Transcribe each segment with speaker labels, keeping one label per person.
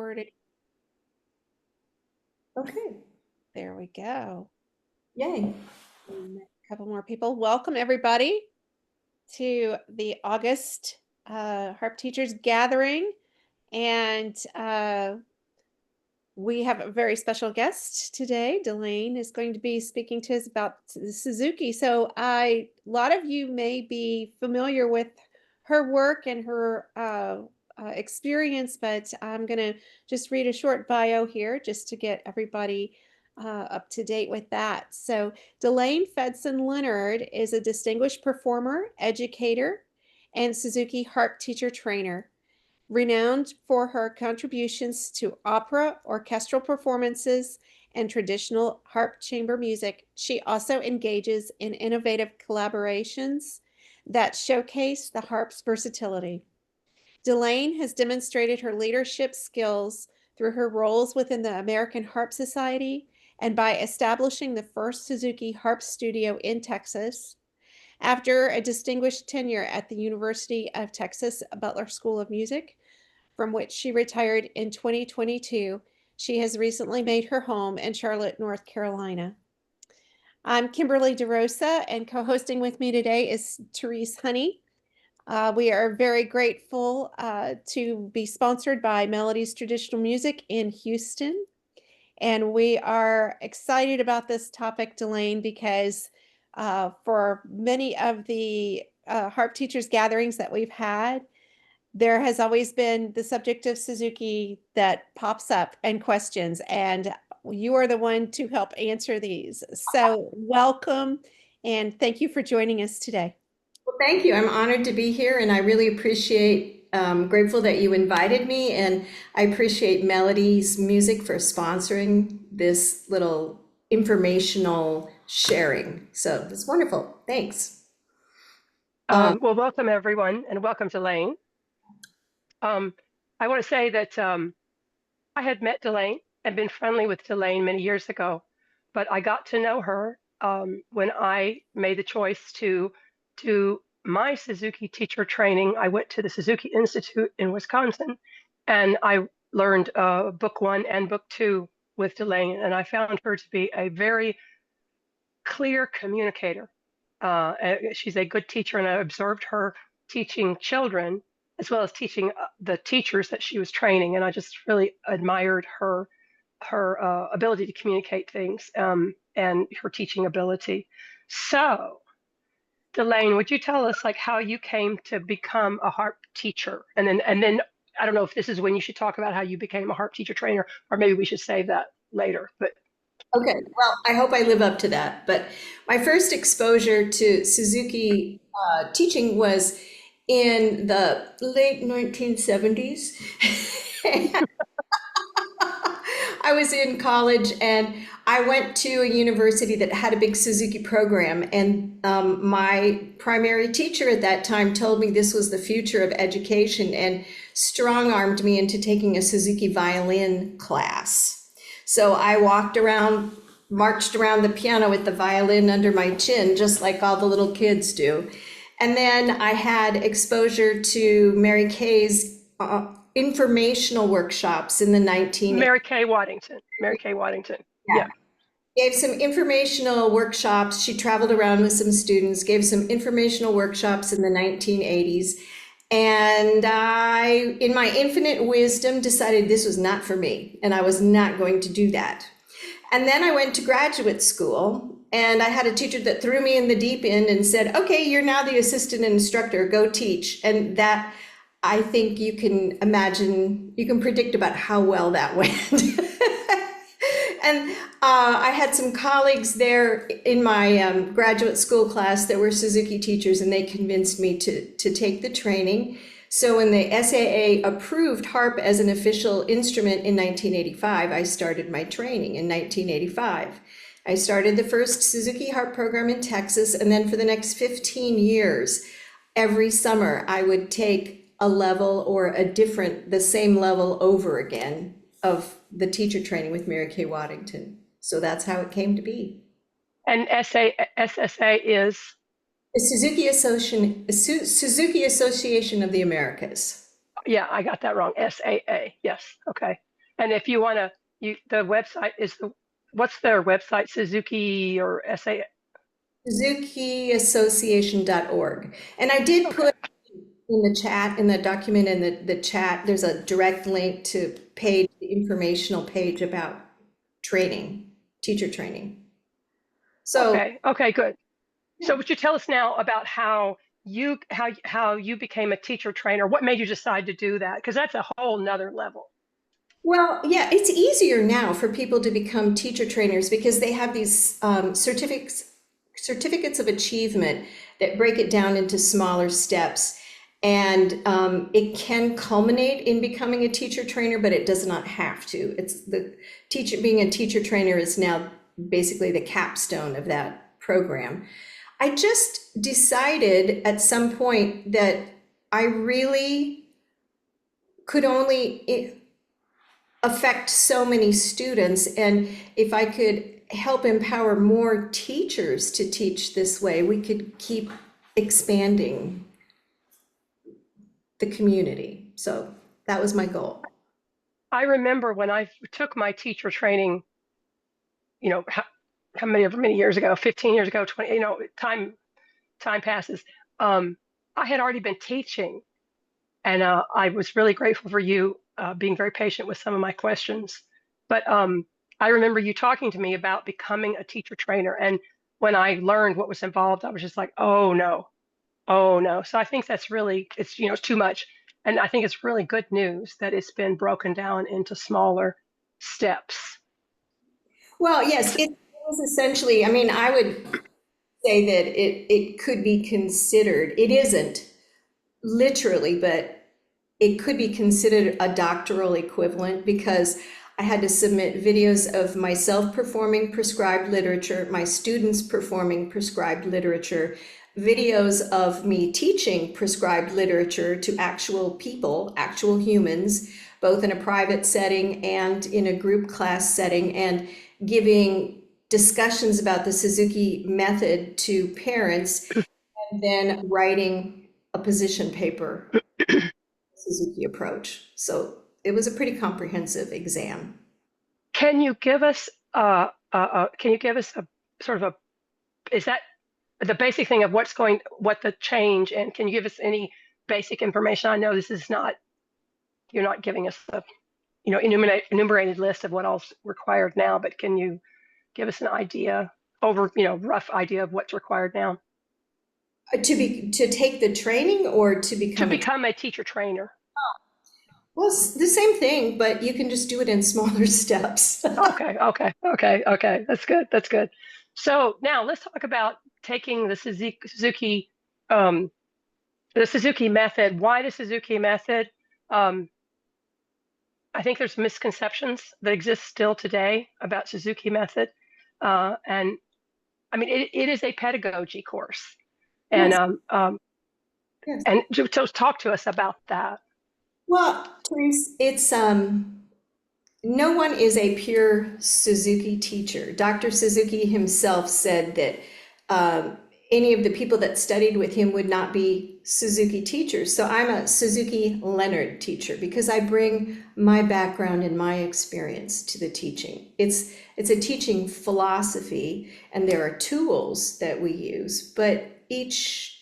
Speaker 1: recording.
Speaker 2: Okay.
Speaker 1: There we go.
Speaker 2: Yay.
Speaker 1: A couple more people. Welcome everybody to the August Harp Teachers Gathering. And we have a very special guest today. Delaine is going to be speaking to us about the Suzuki. So a lot of you may be familiar with her work and her experience, but I'm going to just read a short bio here just to get everybody up to date with that. So Delaine Leonard is a distinguished performer, educator, and Suzuki harp teacher trainer. Renowned for her contributions to opera, orchestral performances, and traditional harp chamber music, she also engages in innovative collaborations that showcase the harp's versatility. Delaine has demonstrated her leadership skills through her roles within the American Harp Society and by establishing the first Suzuki harp studio in Texas. After a distinguished tenure at the University of Texas Butler School of Music, from which she retired in 2022, she has recently made her home in Charlotte, North Carolina. I'm Kimberly DeRosa, and co-hosting with me today is Therese Honey. We are very grateful to be sponsored by Melodies Traditional Music in Houston. And we are excited about this topic, Delaine, because for many of the harp teachers gatherings that we've had, there has always been the subject of Suzuki that pops up and questions, and you are the one to help answer these. So welcome, and thank you for joining us today.
Speaker 2: Well, thank you. I'm honored to be here, and I really appreciate, grateful that you invited me, and I appreciate Melody's Music for sponsoring this little informational sharing. So it's wonderful. Thanks.
Speaker 3: Well, welcome everyone, and welcome to Delaine. I want to say that I had met Delaine and been friendly with Delaine many years ago, but I got to know her when I made the choice to do my Suzuki teacher training. I went to the Suzuki Institute in Wisconsin, and I learned book 1 and book 2 with Delaine, and I found her to be a very clear communicator. She's a good teacher, and I observed her teaching children as well as teaching the teachers that she was training, and I just really admired her ability to communicate things and her teaching ability. So, Delaine, would you tell us like how you came to become a harp teacher, and then I don't know if this is when you should talk about how you became a harp teacher trainer, or maybe we should save that later. But
Speaker 2: Okay, well, I hope I live up to that. But my first exposure to Suzuki teaching was in the late 1970s. I was in college and I went to a university that had a big Suzuki program. And my primary teacher at that time told me this was the future of education and strong-armed me into taking a Suzuki violin class. So I walked around, marched around the piano with the violin under my chin, just like all the little kids do. And then I had exposure to Mary Kay's informational workshops in the 1980s.
Speaker 3: Mary Kay Waddington. Yeah.
Speaker 2: Gave some informational workshops. She traveled around with some students, gave some informational workshops in the 1980s. And I, in my infinite wisdom, decided this was not for me, and I was not going to do that. And then I went to graduate school, and I had a teacher that threw me in the deep end and said, okay, you're now the assistant instructor, go teach. And that, I think you can imagine, you can predict about how well that went. And I had some colleagues there in my graduate school class that were Suzuki teachers, and they convinced me to take the training. So when the SAA approved harp as an official instrument in 1985, I started my training in 1985. I started the first Suzuki harp program in Texas, and then for the next 15 years, every summer I would take a level or the same level over again of the teacher training with Mary Kay Waddington. So that's how it came to be.
Speaker 3: And SSA is?
Speaker 2: The Suzuki Association of the Americas.
Speaker 3: Yeah, I got that wrong. SAA. Yes. Okay. And if you want to, the website is what's their website? Suzuki or SA?
Speaker 2: SuzukiAssociation.org. And I did
Speaker 3: Okay.
Speaker 2: put in the chat, in the document in the chat, there's a direct link to the informational page about training, teacher training. So,
Speaker 3: Okay. Okay. Good. So would you tell us now about how you became a teacher trainer? What made you decide to do that? Because that's a whole nother level.
Speaker 2: well, yeah, it's easier now for people to become teacher trainers because they have these certificates of achievement that break it down into smaller steps. And it can culminate in becoming a teacher trainer, but it does not have to. It's the teacher, being a teacher trainer is now basically the capstone of that program. I just decided at some point that I really could only affect so many students. And if I could help empower more teachers to teach this way, we could keep expanding the community. So that was my goal.
Speaker 3: I remember when I took my teacher training, how many years ago, 15 years ago, 20, time passes. I had already been teaching, and I was really grateful for you being very patient with some of my questions. But I remember you talking to me about becoming a teacher trainer, and when I learned what was involved, I was just like, oh no, oh no. So I think that's really, it's too much, and I think it's really good news that it's been broken down into smaller steps.
Speaker 2: Well, yes, it was essentially, I mean, I would say that it could be considered, it isn't literally, but it could be considered a doctoral equivalent because I had to submit videos of myself performing prescribed literature, my students performing prescribed literature, videos of me teaching prescribed literature to actual people, actual humans, both in a private setting and in a group class setting, and giving discussions about the Suzuki method to parents, and then writing a position paper, Suzuki approach. So it was a pretty comprehensive exam.
Speaker 3: Can you give us a sort of is that the basic thing of what the change, and can you give us any basic information? I know this is not, you're not giving us the, enumerated list of what all's required now, but can you give us an idea rough idea of what's required now
Speaker 2: To take the training or to
Speaker 3: to
Speaker 2: become a,
Speaker 3: become a teacher trainer?
Speaker 2: well, it's the same thing, but you can just do it in smaller steps.
Speaker 3: Okay. That's good. That's good. So now let's talk about taking um, the Suzuki method. Why the Suzuki method? Um, I think there's misconceptions that exist still today about Suzuki method, and I mean it is a pedagogy course, and
Speaker 2: Yes, yes.
Speaker 3: so talk to us about that.
Speaker 2: Well, Therese, it's no one is a pure Suzuki teacher. Dr. Suzuki himself said that any of the people that studied with him would not be Suzuki teachers. So I'm a Suzuki Leonard teacher because I bring my background and my experience to the teaching. It's a teaching philosophy, and there are tools that we use, but each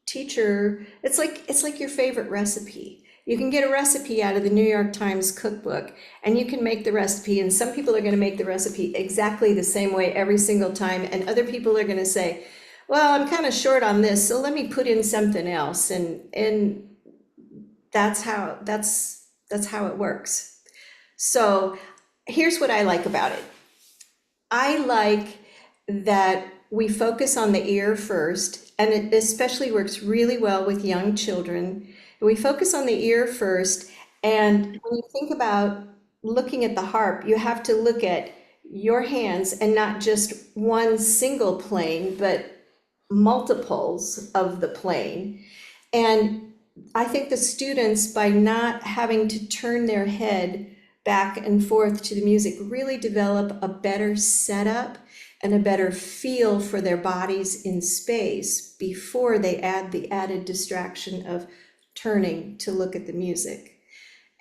Speaker 2: teacher, it's like your favorite recipe. You can get a recipe out of the New York Times cookbook and you can make the recipe, and some people are going to make the recipe exactly the same way every single time, and other people are going to say, well, I'm kind of short on this, so let me put in something else, and that's how it works. So here's what I like about it. I like that we focus on the ear first, and it especially works really well with young children. We focus on the ear first, and when you think about looking at the harp, you have to look at your hands and not just one single plane, but multiples of the plane. And I think the students, by not having to turn their head back and forth to the music, really develop a better setup and a better feel for their bodies in space before they add the added distraction of turning to look at the music.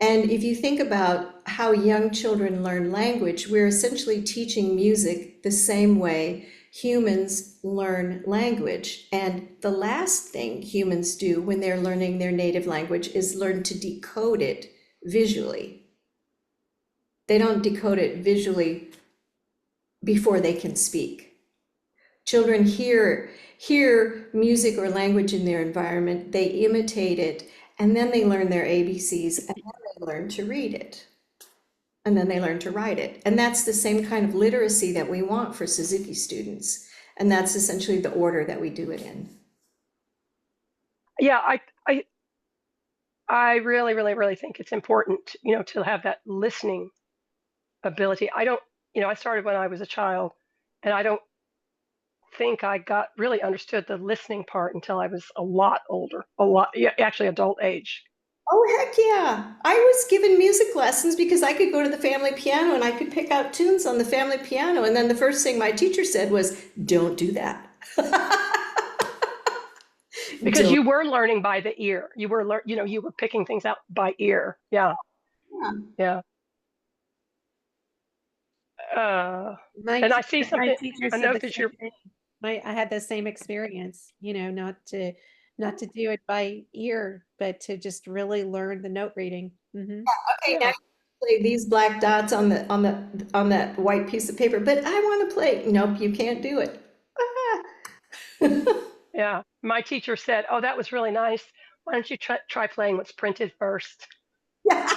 Speaker 2: And if you think about how young children learn language, we're essentially teaching music the same way humans learn language. And the last thing humans do when they're learning their native language is learn to decode it visually. They don't decode it visually before they can speak. Children hear music or language in their environment, they imitate it, and then they learn their ABCs, and then they learn to read it, and then they learn to write it. And that's the same kind of literacy that we want for Suzuki students. And that's essentially the order that we do it in.
Speaker 3: Yeah, I really, really, really think it's important, to have that listening ability. I don't, I started when I was a child, and I don't think I really understood the listening part until I was a lot older, yeah, actually adult age.
Speaker 2: Oh, heck yeah. I was given music lessons because I could go to the family piano and I could pick out tunes on the family piano. And then the first thing my teacher said was, don't do that.
Speaker 3: Because
Speaker 2: Don't.
Speaker 3: you were learning by the ear. You were, you were picking things out by ear. Yeah,
Speaker 2: Yeah.
Speaker 3: yeah. Uh,
Speaker 1: My
Speaker 3: and I
Speaker 1: te-
Speaker 3: see
Speaker 1: my
Speaker 3: something.
Speaker 1: teacher
Speaker 3: I
Speaker 1: said
Speaker 3: know
Speaker 1: the
Speaker 3: that
Speaker 1: same
Speaker 3: you're.
Speaker 1: thing. I had the same experience, not to do it by ear, but to just really learn the note reading.
Speaker 2: Okay, now
Speaker 3: Yeah,
Speaker 2: you play these black dots on that white piece of paper, but I want to play. Nope, you can't do it.
Speaker 3: yeah. My teacher said, "Oh, that was really nice. Why don't you try playing what's printed first?" Yeah,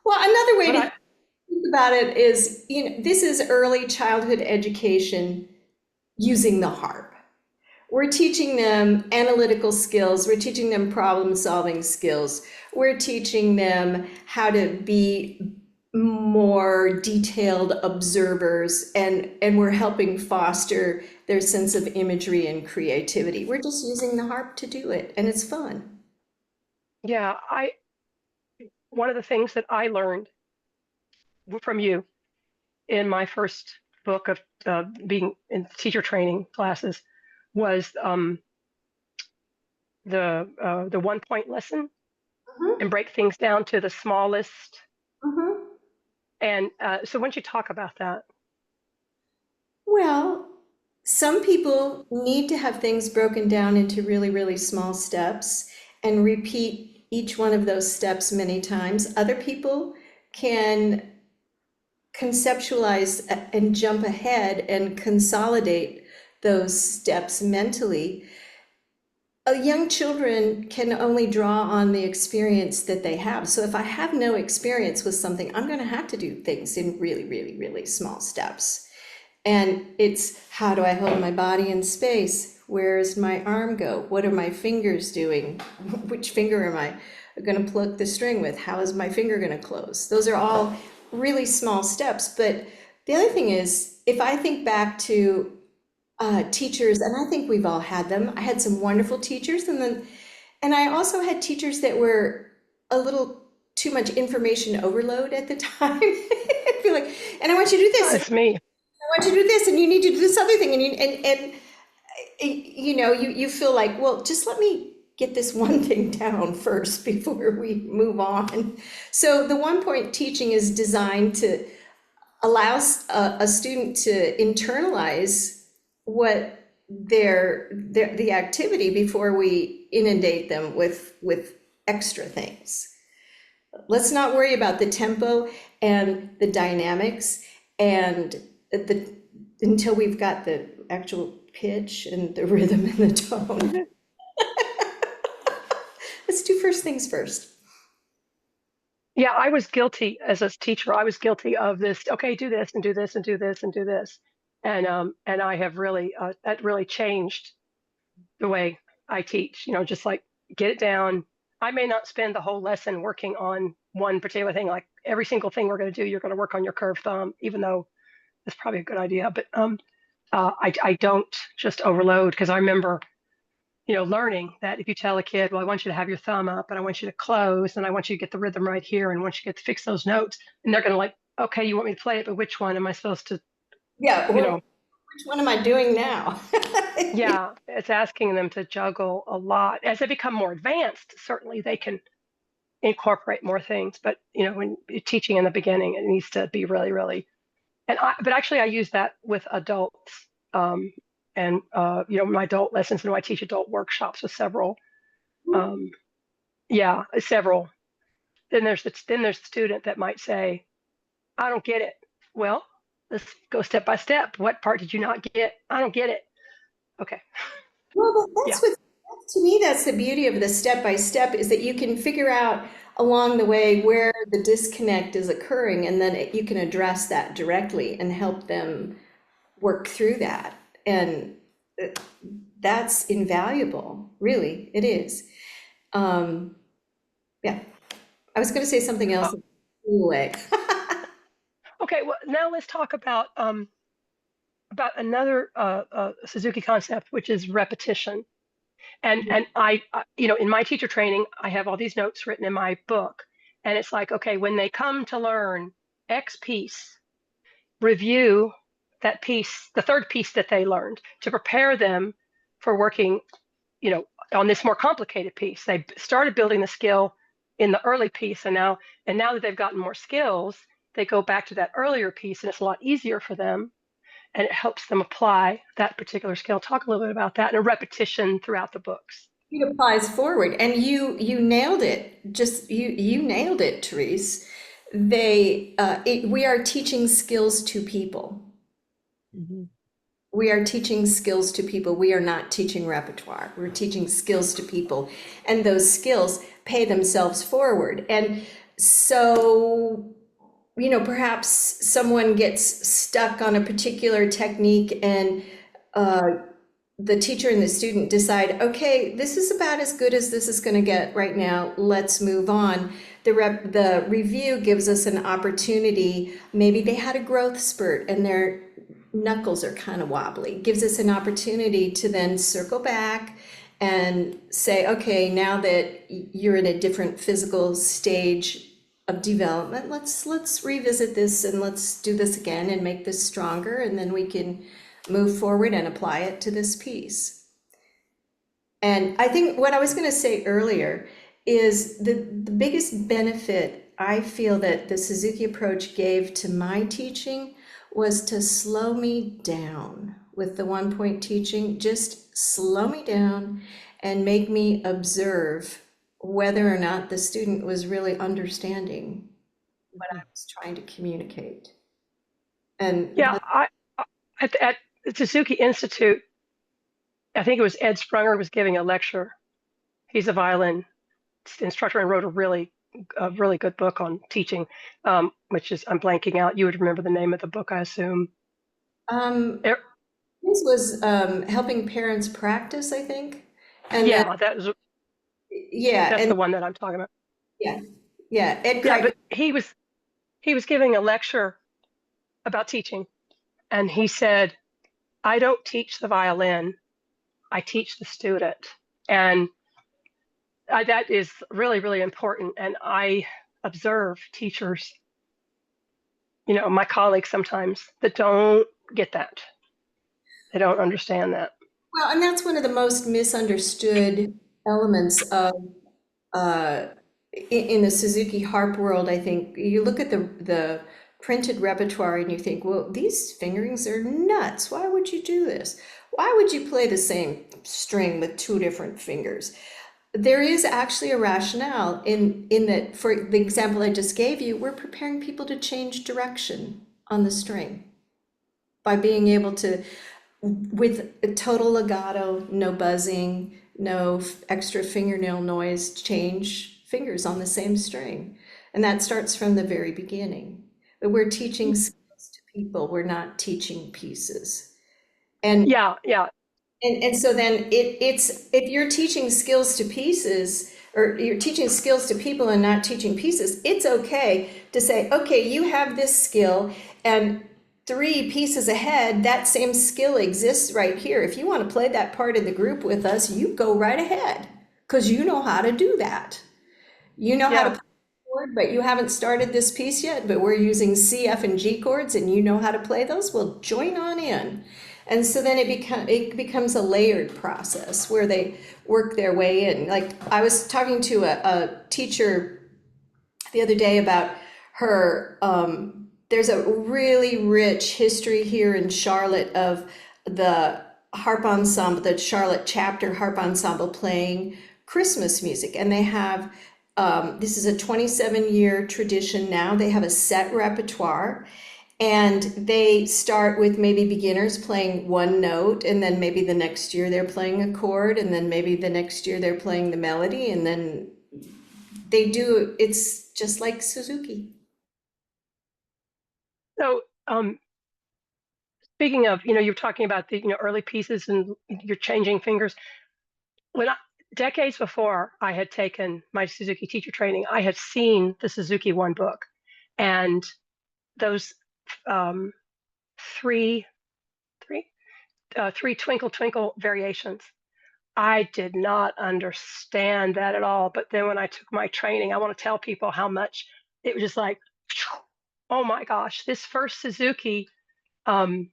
Speaker 2: Well, another way
Speaker 3: but
Speaker 2: to think about it is, this is early childhood education using the harp. We're teaching them analytical skills, we're teaching them problem solving skills, we're teaching them how to be more detailed observers, and we're helping foster their sense of imagery and creativity. We're just using the harp to do it, and it's fun.
Speaker 3: yeah. One of the things that I learned from you in my first book of being in teacher training classes was the 1 point lesson,
Speaker 2: Mhm,
Speaker 3: and break things down to the smallest.
Speaker 2: mhm.
Speaker 3: And so, why don't you talk about that?
Speaker 2: Well, some people need to have things broken down into really, really small steps and repeat each one of those steps many times. Other people can conceptualize and jump ahead and consolidate those steps mentally. Young children can only draw on the experience that they have. So if I have no experience with something, I'm going to have to do things in really, really, really small steps. And it's, how do I hold my body in space? Where does my arm go? What are my fingers doing? Which finger am I going to pluck the string with? How is my finger going to close? Those are all really small steps. But the other thing is, if I think back to teachers, and I think we've all had them. I had some wonderful teachers, and I also had teachers that were a little too much information overload at the time. I'd be like, and I want you to do this,
Speaker 3: It's me.
Speaker 2: I want you to do this, and you need to do this other thing, and you feel like, well, just let me get this one thing down first before we move on. So the 1 point teaching is designed to allow a student to internalize what the activity before we inundate them with extra things. Let's not worry about the tempo and the dynamics and the until we've got the actual pitch and the rhythm and the tone. Let's do first things first.
Speaker 3: Yeah, I was guilty as a teacher. I was guilty of this. Okay, do this and do this and do this and do this, and I have really that really changed the way I teach. Just like get it down. I may not spend the whole lesson working on one particular thing. Like every single thing we're going to do, you're going to work on your curved thumb, even though that's probably a good idea. But I don't just overload, because I remember learning that if you tell a kid, well, I want you to have your thumb up and I want you to close and I want you to get the rhythm right here and I want you to get to fix those notes, and they're going to like, okay, you want me to play it, but which one am I supposed to,
Speaker 2: Yeah,
Speaker 3: you
Speaker 2: or
Speaker 3: know,
Speaker 2: What am I doing now?
Speaker 3: Yeah, it's asking them to juggle a lot. As they become more advanced, certainly they can incorporate more things. But when you're teaching in the beginning, it needs to be really, really. But actually, I use that with adults, and my adult lessons, and I teach adult workshops with several. Um, yeah, several. Then there's the student that might say, "I don't get it." Well, let's go step by step. What part did you not get? I don't get it. Okay.
Speaker 2: Well,
Speaker 3: Yeah.
Speaker 2: to me, that's the beauty of the step by step is that you can figure out along the way where the disconnect is occurring, and then you can address that directly and help them work through that. And uh, that's invaluable, really, it is. Um, yeah, I was going to say something
Speaker 3: Uh,
Speaker 2: else anyway.
Speaker 3: okay. Well, now let's talk about another Suzuki concept, which is repetition. And in my teacher training, I have all these notes written in my book, and it's like, okay, when they come to learn X piece, review that piece, the third piece that they learned, to prepare them for working, on this more complicated piece. They started building the skill in the early piece, and now that they've gotten more skills, they go back to that earlier piece, and it's a lot easier for them, and it helps them apply that particular skill. Talk a little bit about that and a repetition throughout the books.
Speaker 2: It applies forward, and you nailed it. Just you nailed it, Therese. We are teaching skills to people.
Speaker 1: Mhm.
Speaker 2: We are teaching skills to people. We are not teaching repertoire. We're teaching skills to people, and those skills pay themselves forward. And so, perhaps someone gets stuck on a particular technique, and the teacher and the student decide, okay, this is about as good as this is going to get right now. Let's move on. The review gives us an opportunity. Maybe they had a growth spurt and their knuckles are kind of wobbly. Gives us an opportunity to then circle back and say, okay, now that you're in a different physical stage of development, let's revisit this and let's do this again and make this stronger, and then we can move forward and apply it to this piece. And I think what I was going to say earlier is the biggest benefit I feel that the Suzuki approach gave to my teaching was to slow me down with the 1 point teaching. Just slow me down and make me observe whether or not the student was really understanding what I was trying to communicate. And
Speaker 3: Yeah, at the Suzuki Institute, I think it was Ed Sprunger was giving a lecture. He's a violin instructor and wrote a really good book on teaching, which is, I'm blanking out. You would remember the name of the book, I assume.
Speaker 2: um,
Speaker 3: Er-
Speaker 2: this was helping parents practice, I think. And then,
Speaker 3: yeah,
Speaker 2: yeah,
Speaker 3: that's
Speaker 2: and
Speaker 3: the one that I'm talking about.
Speaker 2: yeah, yeah, Ed
Speaker 3: Yeah,
Speaker 2: Crichton.
Speaker 3: but he was giving a lecture about teaching, and he said, "I don't teach the violin, I teach the student." And that is really, really important. And I observe teachers, my colleagues sometimes, that don't get that. They don't understand that.
Speaker 2: Well, and that's one of the most misunderstood elements of uh, in the Suzuki harp world. I think you look at the printed repertoire and you think, well, these fingerings are nuts. Why would you do this? Why would you play the same string with two different fingers? There is actually a rationale in that. For the example I just gave you, we're preparing people to change direction on the string by being able to, with a total legato, no buzzing, no extra fingernail noise, change fingers on the same string. And that starts from the very beginning. But we're teaching skills to people, we're not teaching pieces. And
Speaker 3: Yeah, yeah,
Speaker 2: and so then it's, if you're teaching skills to pieces, or you're teaching skills to people and not teaching pieces, it's okay to say, okay, you have this skill, and 3 pieces ahead, that same skill exists right here. If you want to play that part of the group with us, you go right ahead, because you know how to do that. You know how to
Speaker 3: yeah,
Speaker 2: play the chord, but you haven't started this piece yet, but we're using C, F, and G chords, and you know how to play those? Well, join on in. And so then it becomes a layered process where they work their way in. Like I was talking to a teacher the other day about her. There's a really rich history here in Charlotte of the harp ensemble, the Charlotte chapter harp ensemble playing Christmas music. And they have, this is a 27-year tradition now. They have a set repertoire. And they start with maybe beginners playing one note, and then maybe the next year they're playing a chord, and then maybe the next year they're playing the melody, and then it's just like Suzuki.
Speaker 3: So, speaking of, you're talking about the, early pieces and you're changing fingers. Decades before I had taken my Suzuki teacher training, I had seen the Suzuki one book, and those um, three, three, three twinkle twinkle variations. I did not understand that at all. But then when I took my training, I want to tell people how much it was just like, oh my gosh, this first Suzuki, um,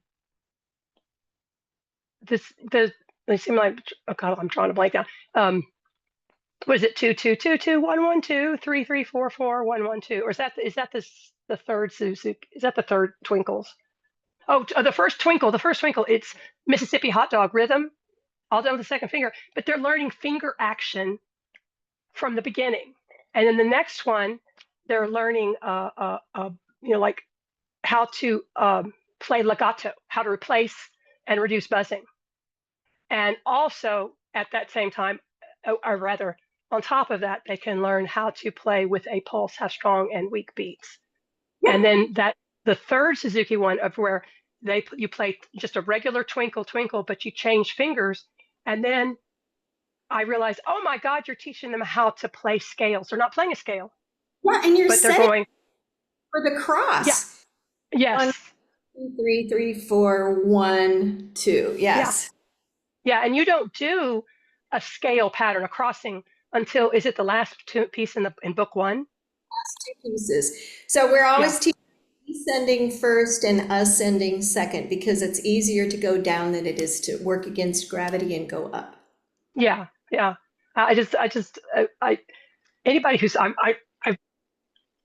Speaker 3: they seem like, oh God, I'm drawing a blank now. Was it 2 2 2 2 1 1 2 3 3 4 4 1 1 2? Or is that the third Suzuki? Is that the third twinkles? Oh, the first twinkle. The first twinkle. It's Mississippi hot dog rhythm, all done with the second finger. But they're learning finger action from the beginning, and then the next one, they're learning, like how to play legato, how to replace and reduce buzzing, and also at that same time, or rather, on top of that, they can learn how to play with a pulse, have strong and weak beats. And then the third Suzuki one of where you play just a regular twinkle twinkle, but you change fingers. And then I realized, oh my God, you're teaching them how to play scales. They're not playing a scale,
Speaker 2: Yeah, and you're
Speaker 3: but they're
Speaker 2: setting
Speaker 3: going,
Speaker 2: for the
Speaker 3: yeah,
Speaker 2: cross.
Speaker 3: yes,
Speaker 2: 1 2 3 3 4 1 2.
Speaker 3: yeah,
Speaker 2: Yes.
Speaker 3: yeah. And you don't do a scale pattern, a crossing, until is it the last piece in book one?
Speaker 2: Two pieces. So we're
Speaker 3: Yeah,
Speaker 2: always teaching descending first and ascending second because it's easier to go down than it is to work against gravity and go up.
Speaker 3: yeah, yeah. I anybody who's I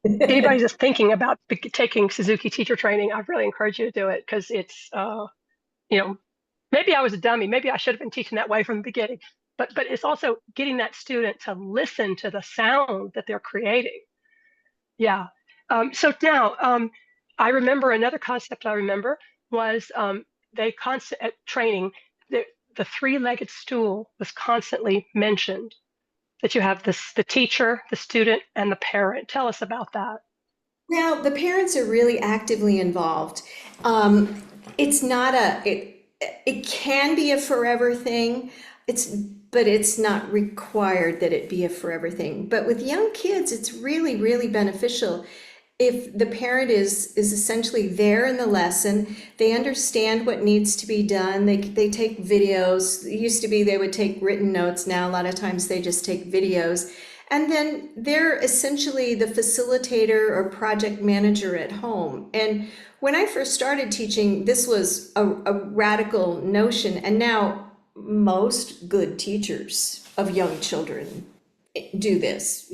Speaker 3: anybody that's thinking about taking Suzuki teacher training, I really encourage you to do it because it's you know maybe I was a dummy, maybe I should have been teaching that way from the beginning, but it's also getting that student to listen to the sound that they're creating. Yeah. So now, I remember another concept I remember was they constant at training, the three-legged stool was constantly mentioned, that you have the teacher, the student, and the parent. Tell us about that.
Speaker 2: Now, the parents are really actively involved. It's not it can be a forever thing. But it's not required that it be a forever thing. But with young kids, it's really, really beneficial if the parent is essentially there in the lesson. They understand what needs to be done. They take videos. It used to be they would take written notes. Now a lot of times they just take videos. And then they're essentially the facilitator or project manager at home. And when I first started teaching, this was a radical notion. And now most good teachers of young children do this,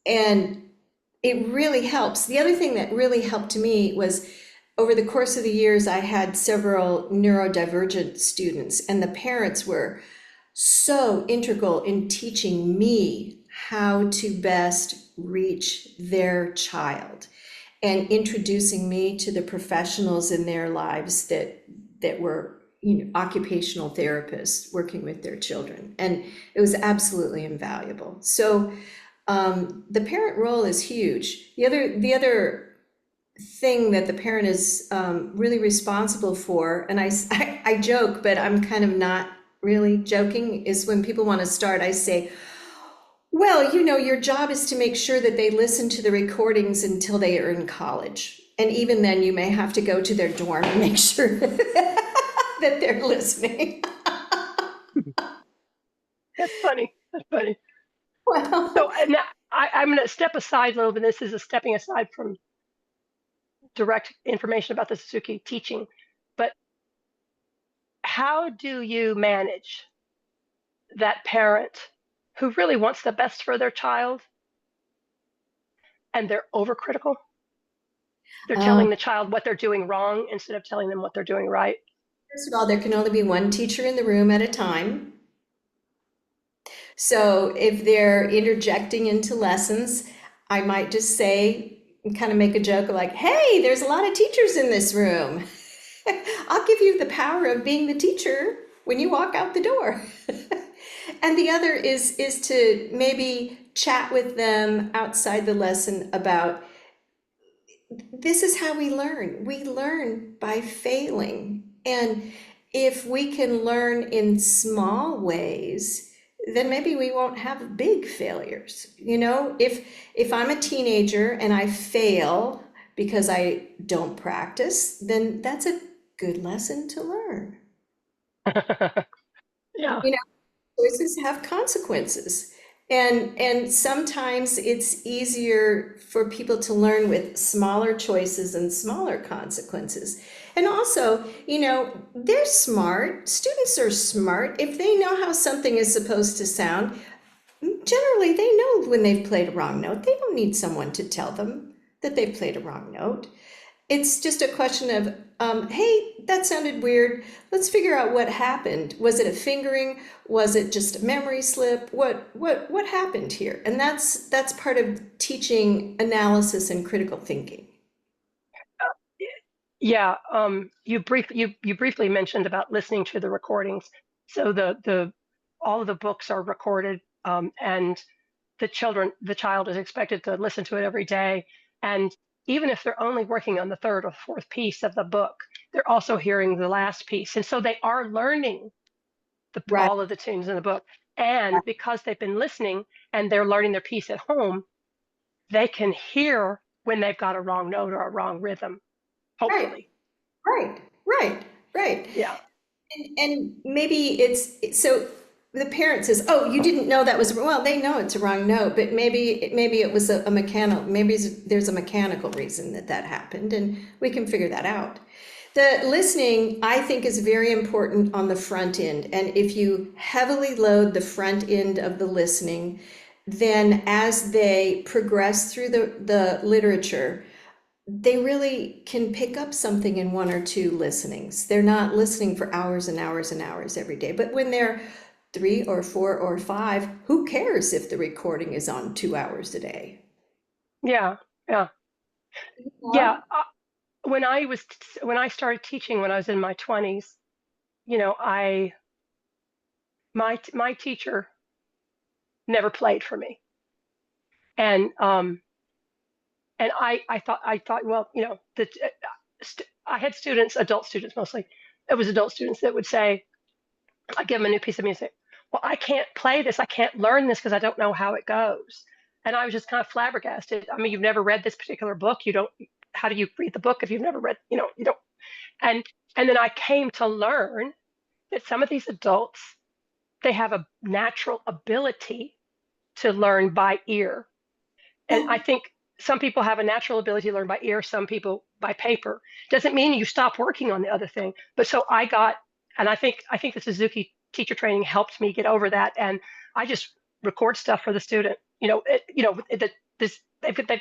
Speaker 2: and it really helps. The other thing that really helped me was over the course of the years, I had several neurodivergent students, and the parents were so integral in teaching me how to best reach their child and introducing me to the professionals in their lives that were occupational therapists working with their children. And it was absolutely invaluable. So the parent role is huge. The other thing that the parent is really responsible for, and I joke, but I'm kind of not really joking, is when people want to start, I say, well, your job is to make sure that they listen to the recordings until they are in college. And even then, you may have to go to their dorm and make sure that they're listening.
Speaker 3: That's funny. That's funny.
Speaker 2: Well,
Speaker 3: So now I'm going to step aside a little bit. This is a stepping aside from direct information about the Suzuki teaching, but how do you manage that parent who really wants the best for their child and they're overcritical? They're
Speaker 2: Um,
Speaker 3: telling the child what they're doing wrong instead of telling them what they're doing right.
Speaker 2: First of all, there can only be one teacher in the room at a time. So if they're interjecting into lessons, I might just say, and kind of make a joke like, hey, there's a lot of teachers in this room. I'll give you the power of being the teacher when you walk out the door. And the other is to maybe chat with them outside the lesson about this is how we learn. We learn by failing. And if we can learn in small ways, then maybe we won't have big failures. You know, if I'm a teenager and I fail because I don't practice, then that's a good lesson to learn.
Speaker 3: Yeah.
Speaker 2: You know, choices have consequences. And sometimes it's easier for people to learn with smaller choices and smaller consequences. And also, you know, they're smart. Students are smart. If they know how something is supposed to sound, generally they know when they've played a wrong note. They don't need someone to tell them that they've played a wrong note. It's just a question of, hey, that sounded weird. Let's figure out what happened. Was it a fingering? Was it just a memory slip? What happened here? And that's part of teaching analysis and critical thinking.
Speaker 3: Yeah, you briefly mentioned about listening to the recordings. So the all of the books are recorded, and the child is expected to listen to it every day. And even if they're only working on the third or fourth piece of the book, they're also hearing the last piece, and so they are learning
Speaker 2: Right.
Speaker 3: all of the tunes in the book. And because they've been listening and they're learning their piece at home, they can hear when they've got a wrong note or a wrong rhythm.
Speaker 2: Right.
Speaker 3: Hopefully,
Speaker 2: Right. Right. Right.
Speaker 3: yeah.
Speaker 2: And maybe it's so the parent says, "Oh, you didn't know that was," well, they know it's a wrong note, but maybe it was a mechanical, maybe there's a mechanical reason that that happened, and we can figure that out. The listening, I think, is very important on the front end, and if you heavily load the front end of the listening, then as they progress through the literature, they really can pick up something in one or two listenings. They're not listening for hours and hours and hours every day. But when they're three or four or five, who cares if the recording is on 2 hours a day?
Speaker 3: Yeah, yeah, yeah. When I started teaching when I was in my 20s, you know, my teacher never played for me, and I thought, well, you know, I had students, adult students mostly. It was adult students that would say, I give them a new piece of music. Well, I can't play this. I can't learn this because I don't know how it goes. And I was just kind of flabbergasted. I mean, you've never read this particular book. You don't. How do you read the book if you've never read? You know, you don't. And and then I came to learn that some of these adults, they have a natural ability to learn by ear. And I think some people have a natural ability to learn by ear, some people by paper. Doesn't mean you stop working on the other thing. But so I got, and I think the Suzuki teacher training helped me get over that. And I just record stuff for the student. They've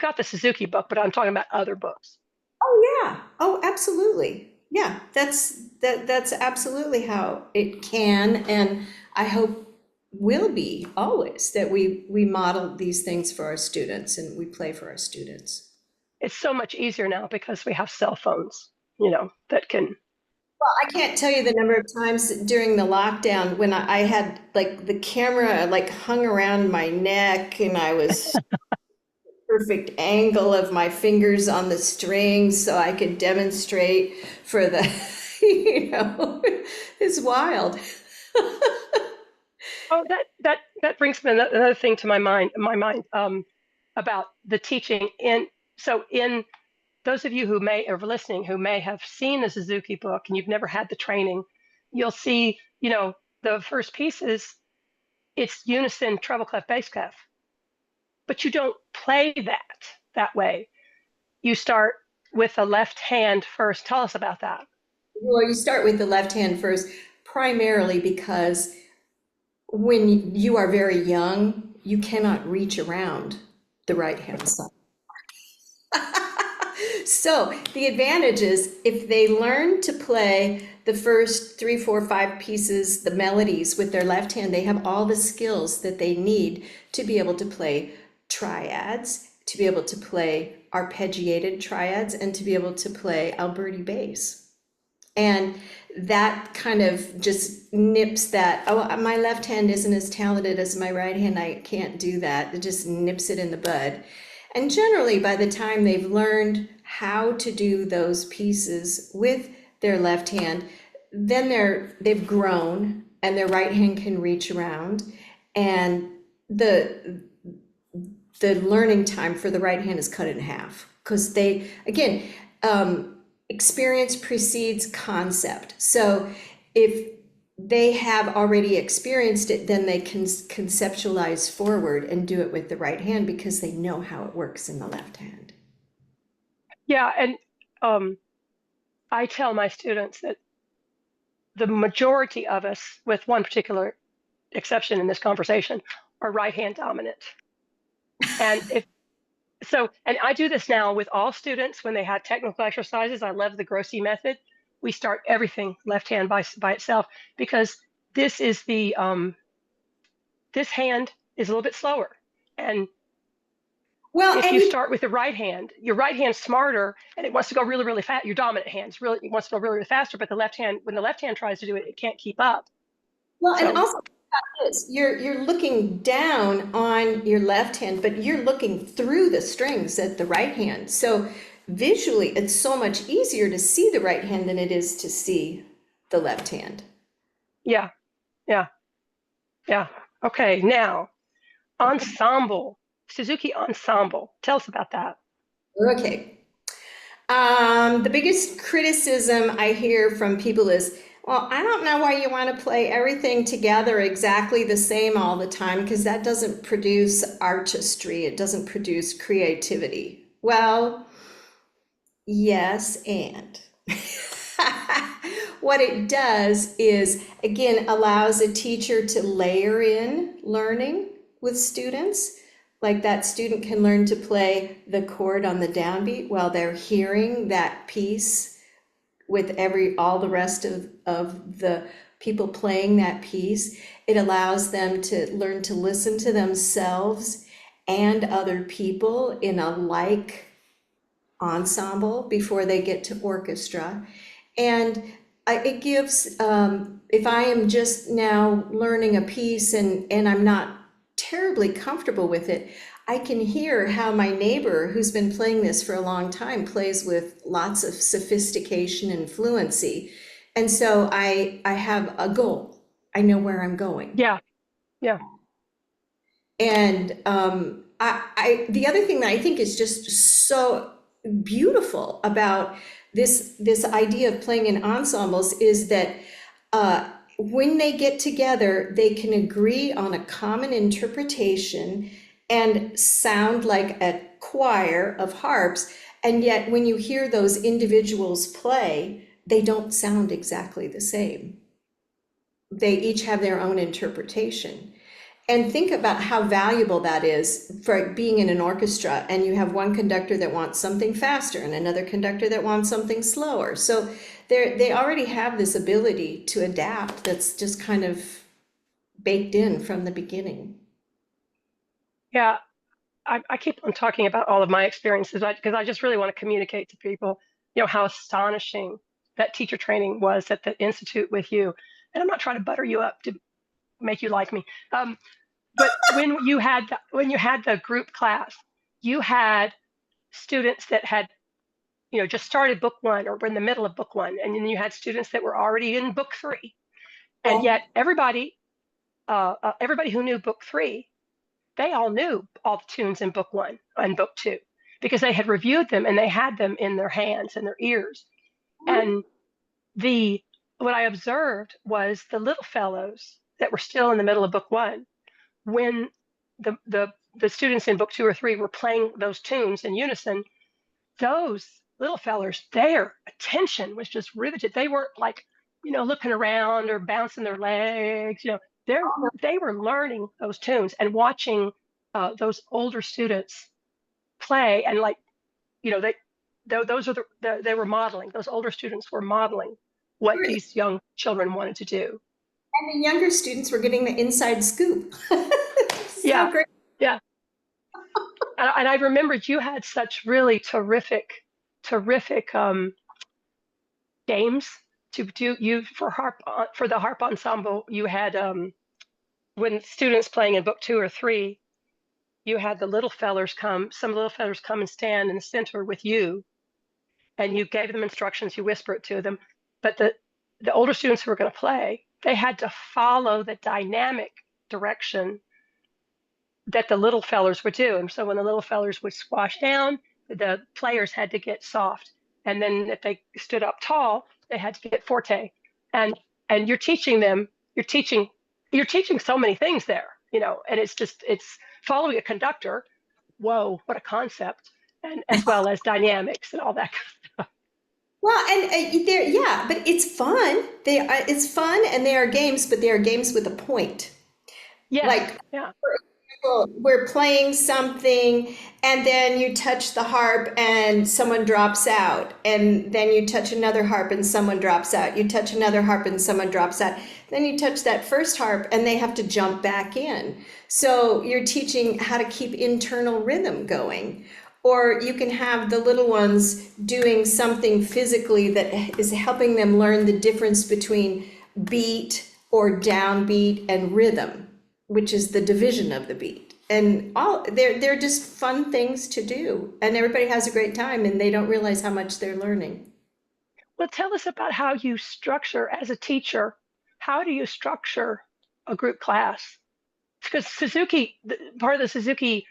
Speaker 3: got the Suzuki book, but I'm talking about other books.
Speaker 2: Oh yeah. Oh, absolutely. Yeah, that's absolutely how it can, and I hope will be always that we model these things for our students and we play for our students.
Speaker 3: It's so much easier now because we have cell phones, that can.
Speaker 2: I can't tell you the number of times during the lockdown when I had like the camera like hung around my neck and I was perfect angle of my fingers on the strings so I could demonstrate for the, it's wild.
Speaker 3: Oh, that brings me another thing to my mind about the teaching. In those of you who may are listening who may have seen the Suzuki book and you've never had the training, you'll see, the first piece is it's unison treble clef bass clef, but you don't play that way. You start with the left hand first. Tell us about that.
Speaker 2: Well, you start with the left hand first, primarily because when you are very young, you cannot reach around the right hand side. So the advantage is if they learn to play the first 3, 4, 5 pieces, the melodies with their left hand, they have all the skills that they need to be able to play triads, to be able to play arpeggiated triads, and to be able to play Alberti bass. And that kind of just nips that, oh, my left hand isn't as talented as my right hand, I can't do that. It just nips it in the bud. And generally, by the time they've learned how to do those pieces with their left hand, then they've grown and their right hand can reach around. And the learning time for the right hand is cut in half because they, again, experience precedes concept. So if they have already experienced it, then they can conceptualize forward and do it with the right hand because they know how it works in the left hand.
Speaker 3: Yeah, and I tell my students that the majority of us, with one particular exception in this conversation, are right hand dominant. And if so, and I do this now with all students when they have technical exercises. I love the Grossi method. We start everything left hand by itself because this is the this hand is a little bit slower. And
Speaker 2: Well,
Speaker 3: if
Speaker 2: and
Speaker 3: you
Speaker 2: you,
Speaker 3: start with the right hand, your right hand's smarter and it wants to go really, really fast. Your dominant hand's really, it wants to go really, really faster, but the left hand, when the left hand tries to do it, it can't keep up.
Speaker 2: well, and
Speaker 3: So
Speaker 2: also this, you're looking down on your left hand, but you're looking through the strings at the right hand. So visually, it's so much easier to see the right hand than it is to see the left hand.
Speaker 3: yeah, yeah, yeah. Okay, now ensemble, Suzuki ensemble. Tell us about that.
Speaker 2: Okay. The biggest criticism I hear from people is, well, I don't know why you want to play everything together exactly the same all the time because that doesn't produce artistry. It doesn't produce creativity. Well, yes, and what it does is, again, allows a teacher to layer in learning with students. Like that student can learn to play the chord on the downbeat while they're hearing that piece with all the rest of the people playing that piece. It allows them to learn to listen to themselves and other people in a like ensemble before they get to orchestra. And it gives, if I am just now learning a piece and I'm not terribly comfortable with it, I can hear how my neighbor who's been playing this for a long time plays with lots of sophistication and fluency. And so I have a goal. I know where I'm going.
Speaker 3: Yeah, yeah,
Speaker 2: And the other thing that I think is just so beautiful about this idea of playing in ensembles is that when they get together, they can agree on a common interpretation and sound like a choir of harps. And yet, when you hear those individuals play, they don't sound exactly the same. They each have their own interpretation. And think about how valuable that is for being in an orchestra and you have one conductor that wants something faster and another conductor that wants something slower. So they already have this ability to adapt that's just kind of baked in from the beginning.
Speaker 3: yeah. I keep on talking about all of my experiences because I just really want to communicate to people, how astonishing that teacher training was at the Institute with you. And I'm not trying to butter you up to make you like me. But when you had the group class, you had students that had, just started book one or were in the middle of book one, and then you had students that were already in book three, and
Speaker 2: Well,
Speaker 3: yet everybody who knew book three, they all knew all the tunes in book one and book two because they had reviewed them and they had them in their hands and their ears. And the what I observed was the little fellows that were still in the middle of book one when the students in book two or three were playing those tunes in unison. Those little fellers, their attention was just riveted. They weren't like looking around or bouncing their legs. They were learning those tunes and watching those older students play, and like, they those are they were modeling. Those older students were modeling what these young children wanted to do.
Speaker 2: And the younger students were getting the inside scoop. So
Speaker 3: Yeah,
Speaker 2: great.
Speaker 3: yeah. And I remembered you had such really terrific games to do. You for the harp ensemble. You had when students playing in book 2 or 3, you had the little fellers come. Some little fellers come and stand in the center with you, and you gave them instructions. You whisper it to them, but the older students who were going to play, they had to follow the dynamic direction that the little fellers would do. And so when the little fellers would squash down, the players had to get soft. And then if they stood up tall, they had to get forte. And you're teaching them, you're teaching so many things there, and it's following a conductor. Whoa, what a concept. And as well as dynamics and all that.
Speaker 2: Well, and yeah, but it's fun. It's fun, and they are games, but they are games with a point.
Speaker 3: Yes,
Speaker 2: Like,
Speaker 3: yeah,
Speaker 2: well, we're playing something, and then you touch the harp and someone drops out. And then you touch another harp and someone drops out. You touch another harp and someone drops out. Then you touch that first harp and they have to jump back in. So you're teaching how to keep internal rhythm going. Or you can have the little ones doing something physically that is helping them learn the difference between beat or downbeat and rhythm, which is the division of the beat. And they're just fun things to do. And everybody has a great time and they don't realize how much they're learning.
Speaker 3: well, tell us about how you structure as a teacher. How do you structure a group class? Because part of the Suzuki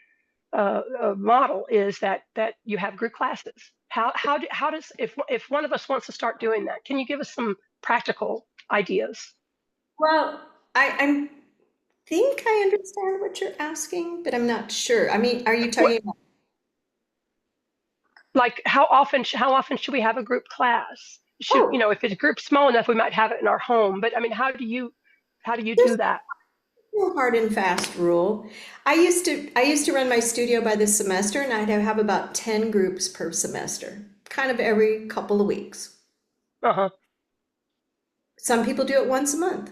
Speaker 3: model is that you have group classes. How does, if one of us wants to start doing that, can you give us some practical ideas?
Speaker 2: Well, I think I understand what you're asking, but I'm not sure. I mean, are you
Speaker 3: What,
Speaker 2: talking about?
Speaker 3: like how often should we have a group class? Should,
Speaker 2: Oh,
Speaker 3: if it's a group small enough, we might have it in our home. But I mean, how do you
Speaker 2: there's
Speaker 3: do that?
Speaker 2: no hard and fast rule. I used to run my studio by the semester, and I'd have about 10 groups per semester, kind of every couple of weeks.
Speaker 3: Uh-huh.
Speaker 2: Some people do it once a month.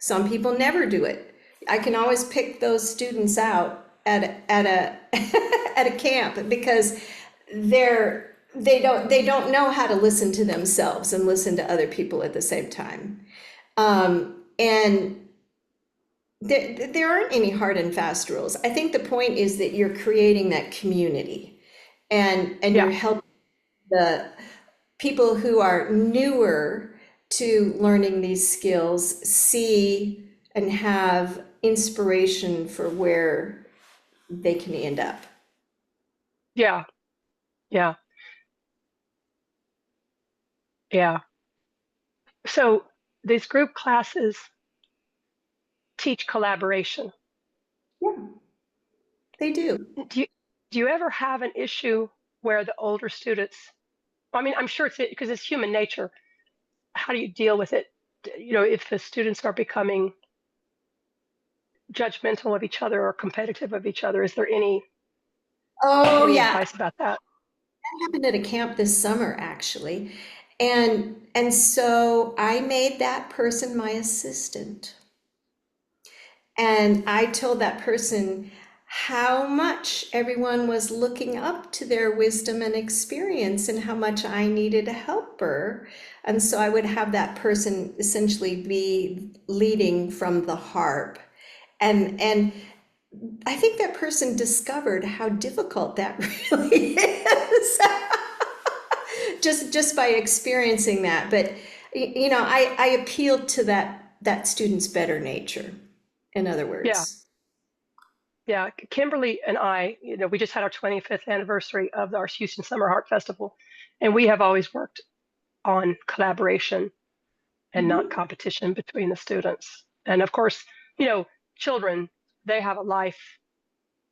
Speaker 2: Some people never do it. I can always pick those students out at a at a camp because they don't know how to listen to themselves and listen to other people at the same time. And there aren't any hard and fast rules. I think the point is that you're creating that community, and
Speaker 3: Yeah.
Speaker 2: you're helping the people who are newer to learning these skills see and have inspiration for where they can end up.
Speaker 3: Yeah. Yeah. Yeah. So these group classes teach collaboration.
Speaker 2: Yeah, they do.
Speaker 3: Do you, do you ever have an issue where the older students, I mean, I'm sure it's because it's human nature. How do you deal with it? If the students are becoming judgmental of each other or competitive of each other, is there
Speaker 2: Oh,
Speaker 3: any
Speaker 2: yeah.
Speaker 3: advice about that?
Speaker 2: That happened at a camp this summer, actually. And so I made that person my assistant. And I told that person how much everyone was looking up to their wisdom and experience and how much I needed a helper. And so I would have that person essentially be leading from the harp. And I think that person discovered how difficult that really is. Just by experiencing that. But I appealed to that student's better nature, in other
Speaker 3: Yeah.
Speaker 2: words.
Speaker 3: Yeah. Kimberly and I, we just had our 25th anniversary of our Houston Summer Harp Festival, and we have always worked on collaboration and not
Speaker 2: Mhm.
Speaker 3: competition between the students. And of course, you know, children, they have a life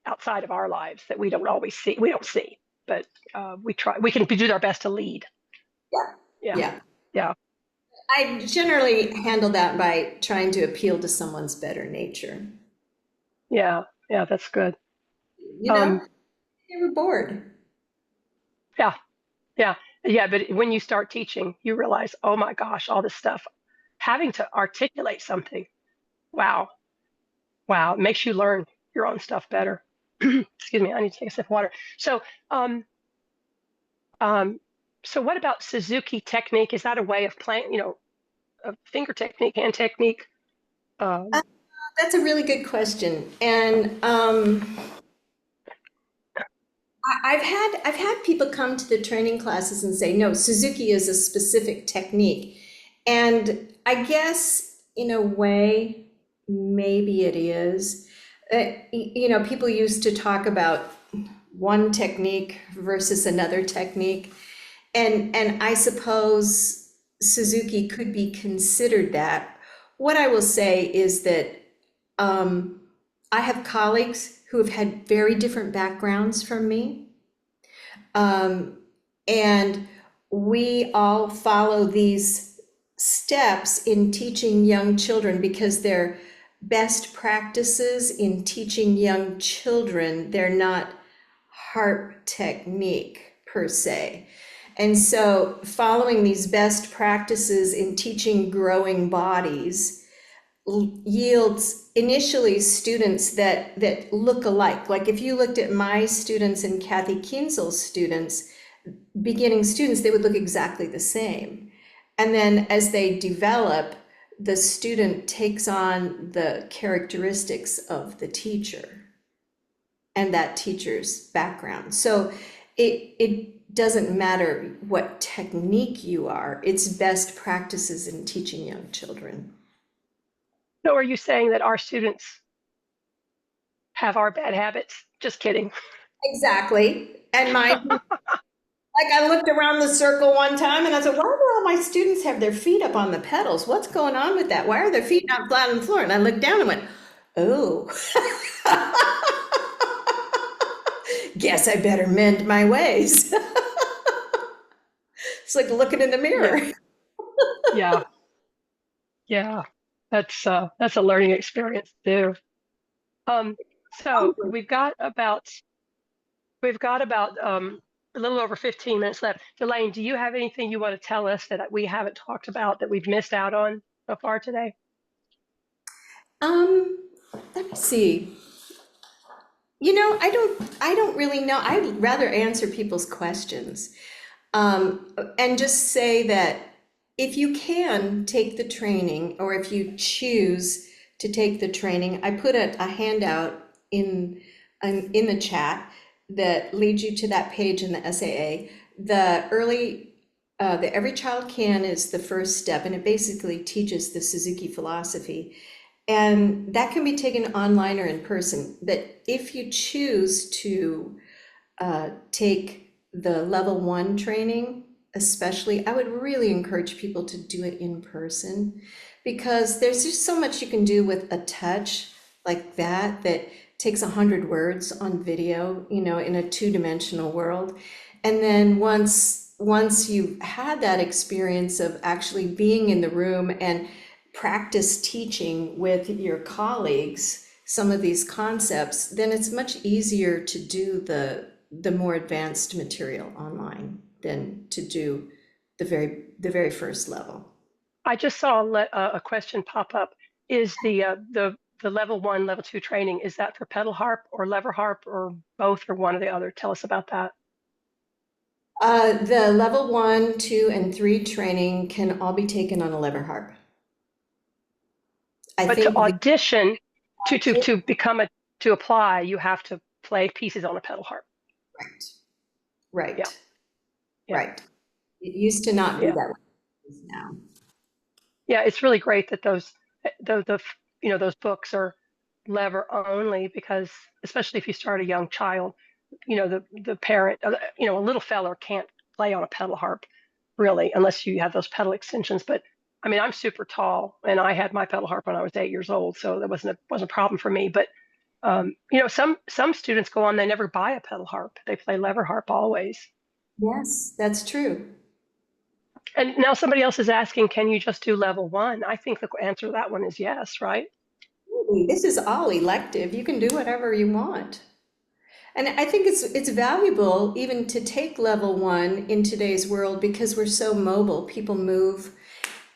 Speaker 3: outside of our lives that we don't always see. We don't see, but we can do our best to lead.
Speaker 2: Yeah,
Speaker 3: Yeah.
Speaker 2: yeah.
Speaker 3: Yeah.
Speaker 2: I generally handle that by trying to appeal to someone's better nature.
Speaker 3: Yeah, yeah, that's good.
Speaker 2: You know,
Speaker 3: Um,
Speaker 2: they were bored.
Speaker 3: yeah, yeah, yeah. But when you start teaching, you realize, oh my gosh, all this stuff, having to articulate something. Wow, wow, it makes you learn your own stuff better. Excuse me, I need to take a sip of water. So, um, um, so what about Suzuki technique? Is that a way of playing, a finger technique, hand technique?
Speaker 2: Uh,
Speaker 3: Um,
Speaker 2: that's a really good question. And I've had people come to the training classes and say, no, Suzuki is a specific technique. And I guess in a way, maybe it is. People used to talk about one technique versus another technique. And I suppose Suzuki could be considered that. What I will say is that um, I have colleagues who have had very different backgrounds from me. Um, and we all follow these steps in teaching young children because they're best practices in teaching young children. They're not harp technique per se. And so following these best practices in teaching growing bodies yields initially students that look alike. Like if you looked at my students and Kathy Kinzel's students, beginning students, they would look exactly the same. And then as they develop, the student takes on the characteristics of the teacher and that teacher's background. So it doesn't matter what technique you are, it's best practices in teaching young children.
Speaker 3: so are you saying that our students have our bad habits? Just kidding.
Speaker 2: Exactly. And like I looked around the circle one time and I said, why do all my students have their feet up on the pedals? What's going on with that? Why are their feet not flat on the floor? And I looked down and went, oh, guess I better mend my ways. It's like looking in the
Speaker 3: Yeah,
Speaker 2: mirror.
Speaker 3: yeah, yeah. That's a learning experience too. Um, so we've got about a little over 15 minutes left. Delaine, do you have anything you want to tell us that we haven't talked about that we've missed out on so far today?
Speaker 2: Um, Let me see. I don't really know. I'd rather answer people's questions. And just say that if you can take the training, or if you choose to take the training, I put a handout in the chat that leads you to that page in the SAA. The Every Child Can is the first step, and it basically teaches the Suzuki philosophy. And that can be taken online or in person. But if you choose to take the level one training, especially, I would really encourage people to do it in person because there's just so much you can do with a touch like that takes 100 words on video, in a two-dimensional world. And then once you've had that experience of actually being in the room and practice teaching with your colleagues some of these concepts, then it's much easier to do the more advanced material online than to do the very first level.
Speaker 3: I just saw a question pop up. Is the level one, level two training, is that for pedal harp or lever harp or both or one or the other? Tell us about that.
Speaker 2: The level one, two, and three training can all be taken on a lever harp. I
Speaker 3: But to
Speaker 2: think
Speaker 3: audition, to apply, you have to play pieces on a pedal harp.
Speaker 2: right,
Speaker 3: Yeah,
Speaker 2: right,
Speaker 3: yeah,
Speaker 2: right. It used to not be
Speaker 3: yeah,
Speaker 2: that way. It is now.
Speaker 3: yeah. It's really great that those books are lever only because especially if you start a young child, the parent, a little feller can't play on a pedal harp really unless you have those pedal extensions. But I mean, I'm super tall and I had my pedal harp when I was 8 years old, so that wasn't a problem for me. But some students go on, they never buy a pedal harp. They play lever harp always.
Speaker 2: Yes, that's true.
Speaker 3: And now somebody else is asking, can you just do level one? I think the answer to that one is yes, right?
Speaker 2: This is all elective. You can do whatever you want. And I think it's valuable even to take level one in today's world because we're so mobile. People move,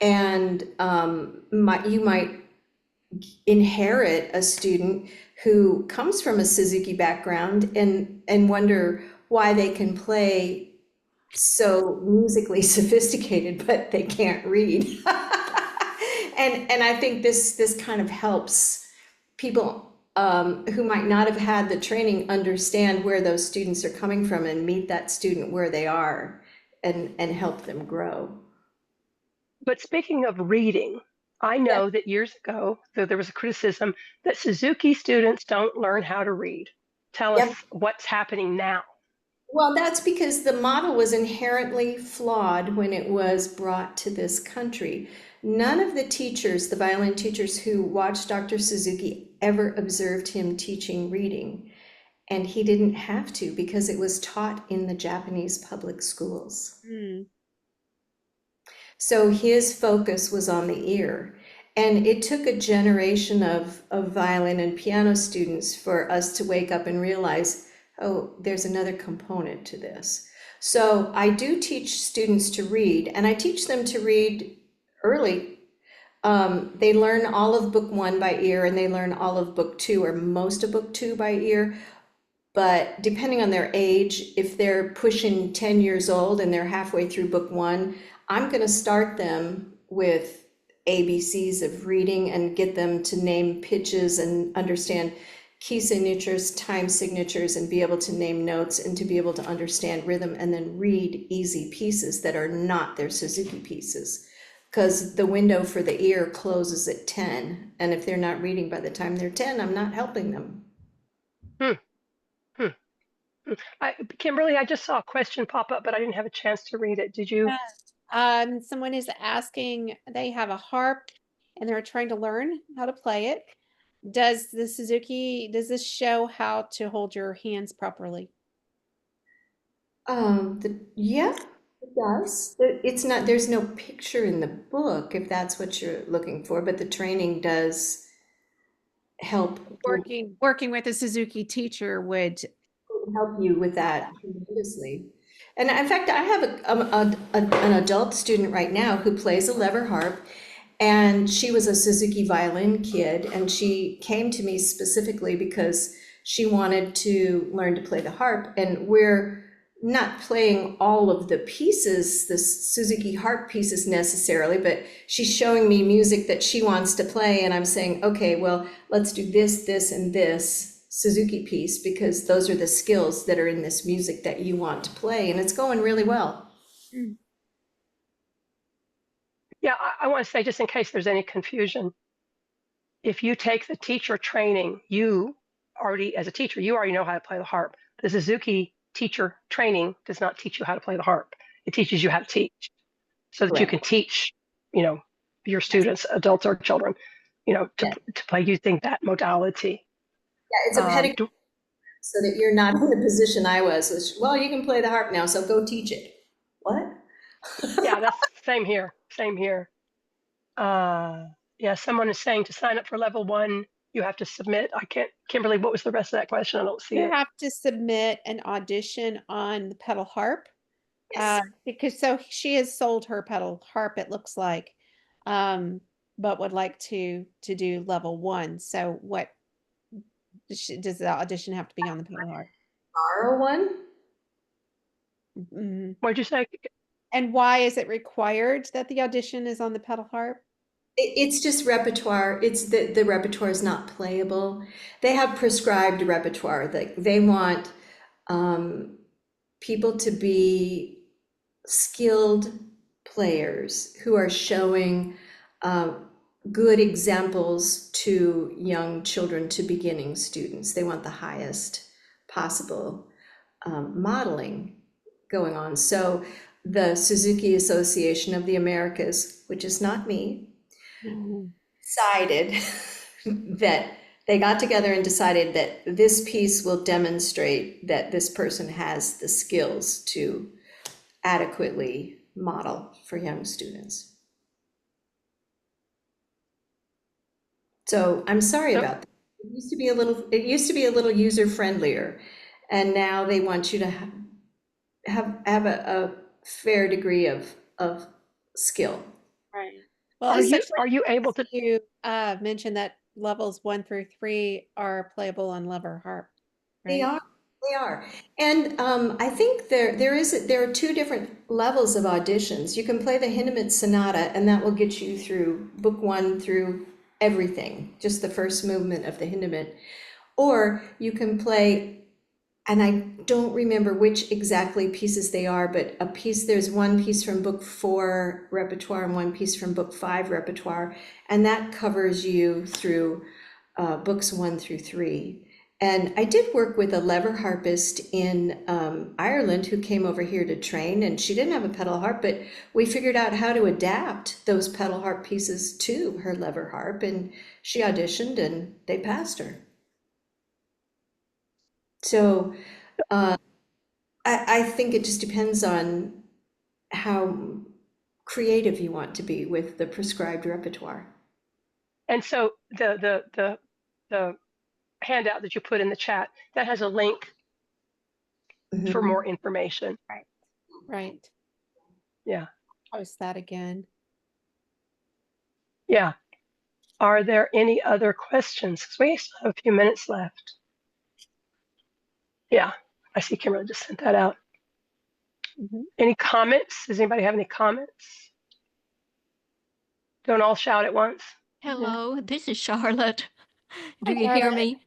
Speaker 2: and you might inherit a student who comes from a Suzuki background and wonder why they can play so musically sophisticated, but they can't read. And I think this kind of helps people who might not have had the training understand where those students are coming from and meet that student where they are and help them grow.
Speaker 3: But speaking of reading, I
Speaker 2: Yeah.
Speaker 3: know that years ago there was a criticism that Suzuki students don't learn how to read. Tell us
Speaker 2: Yep.
Speaker 3: what's happening now.
Speaker 2: Well, that's because the model was inherently flawed when it was brought to this country. None of the teachers, the violin teachers who watched Dr. Suzuki, ever observed him teaching reading. And he didn't have to because it was taught in the Japanese public schools.
Speaker 1: Mm.
Speaker 2: So his focus was on the ear. And it took a generation of violin and piano students for us to wake up and realize, oh, there's another component to this. So I do teach students to read, and I teach them to read early. They learn all of book one by ear, and they learn all of book two or most of book two by ear. But depending on their age, if they're pushing 10 years old and they're halfway through book one, I'm going to start them with ABCs of reading and get them to name pitches and understand key signatures, time signatures, and be able to name notes and to be able to understand rhythm and then read easy pieces that are not their Suzuki pieces. Because the window for the ear closes at 10. And if they're not reading by the time they're 10, I'm not helping them.
Speaker 3: Hmm, hmm, hmm. Kimberly, I just saw a question pop up, but I didn't have a chance to read it. Did you?
Speaker 1: Someone is asking, they have a harp and they're trying to learn how to play it. Does this show how to hold your hands properly?
Speaker 2: Yeah, it does. It's not, there's no picture in the book if that's what you're looking for, but the training does help
Speaker 1: Working with a Suzuki teacher would.
Speaker 2: help you with that tremendously. And in fact, I have an adult student right now who plays a lever harp, and she was a Suzuki violin kid, and she came to me specifically because she wanted to learn to play the harp, and we're not playing all of the pieces, the Suzuki harp pieces necessarily, but she's showing me music that she wants to play, and I'm saying, okay, well, let's do this, this, and this Suzuki piece because those are the skills that are in this music that you want to play, and it's going really well.
Speaker 1: Mm.
Speaker 3: Yeah, I want to say, just in case there's any confusion, if you take the teacher training, you already, as a teacher, you already know how to play the harp. The Suzuki teacher training does not teach you how to play the harp. It teaches you how to teach so that you
Speaker 2: Correct.
Speaker 3: can teach, your students, adults or children,
Speaker 2: Yeah,
Speaker 3: to play using that modality.
Speaker 2: yeah, it's a pedagogy so that you're not in the position I was, which, well, you can play the harp now, so go teach it. What?
Speaker 3: Yeah, that's same here. Same here. Uh, yeah, someone is saying to sign up for level one, you have to submit. I can't, Kimberly, what was the rest of that question? I don't see
Speaker 1: You
Speaker 3: it.
Speaker 1: have to submit an audition on the pedal harp,
Speaker 2: Yes.
Speaker 1: because so she has sold her pedal harp, it looks like, um, but would like to do level one. So what does the audition have to be on the pedal harp?
Speaker 2: Borrow one?
Speaker 1: Mhm.
Speaker 3: What did you say?
Speaker 1: And why is it required that the audition is on the pedal harp?
Speaker 2: It's just repertoire. It's the repertoire is not playable. They have prescribed repertoire. They want people to be skilled players who are showing good examples to young children, to beginning students. They want the highest possible modeling going on. So the Suzuki Association of the Americas, which is not me,
Speaker 1: Mhm.
Speaker 2: decided that they got together and decided that this piece will demonstrate that this person has the skills to adequately model for young students. So I'm sorry
Speaker 3: So,
Speaker 2: about that. It used to be a little user friendlier, and now they want you to have a fair degree of skill.
Speaker 1: Right. Well,
Speaker 3: are you
Speaker 1: especially
Speaker 3: are you able to?
Speaker 1: you mentioned that levels 1 through 3 are playable on lever harp,
Speaker 2: They
Speaker 1: right?
Speaker 2: are, they are. And I think there are two different levels of auditions. You can play the Hindemith Sonata, and that will get you through book one through everything, just the first movement of the Hindemith. Or you can play, and I don't remember which exactly pieces they are, but there's one piece from book four repertoire and one piece from book five repertoire, and that covers you through books 1 through 3. And I did work with a lever harpist in Ireland who came over here to train, and she didn't have a pedal harp, but we figured out how to adapt those pedal harp pieces to her lever harp, and she auditioned and they passed her. So I think it just depends on how creative you want to be with the prescribed repertoire.
Speaker 3: And so the handout that you put in the chat that has a link for
Speaker 2: Mhm.
Speaker 3: more information.
Speaker 1: Right. Right.
Speaker 3: Yeah,
Speaker 1: Post that again.
Speaker 3: yeah. Are there any other questions? Because we still have a few minutes left. Yeah, I see Kimberly just sent that out.
Speaker 1: Mhm.
Speaker 3: Any comments? Does anybody have any comments? Don't all shout at once. Yeah.
Speaker 4: Hello, this is Charlotte. Do
Speaker 1: Hi,
Speaker 4: you hear
Speaker 1: Charlotte.
Speaker 4: me?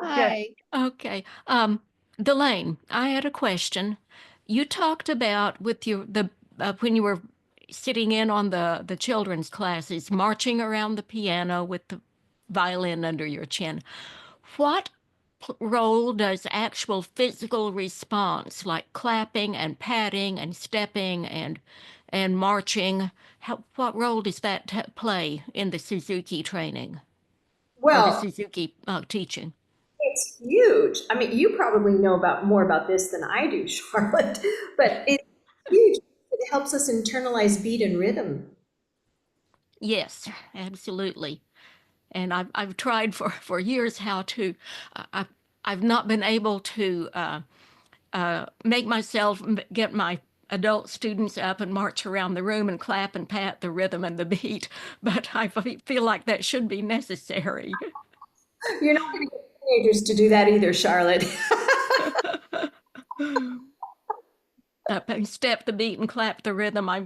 Speaker 3: Yes.
Speaker 1: Hi.
Speaker 4: Okay. Delaine, I had a question. You talked about with the when you were sitting in on the children's classes, marching around the piano with the violin under your chin. What role does actual physical response, like clapping and patting and stepping and marching, what role does that play in the Suzuki training or the
Speaker 2: Well,
Speaker 4: Suzuki teaching?
Speaker 2: it's huge. I mean, you probably know about more about this than I do, Charlotte, but it's huge. It helps us internalize beat and rhythm.
Speaker 4: Yes, absolutely. And I've tried for years how to. I've not been able to make myself get my adult students up and march around the room and clap and pat the rhythm and the beat, but I feel like that should be necessary.
Speaker 2: You're not going to get teenagers to do that either, Charlotte.
Speaker 4: Up and step the beat and clap the rhythm. I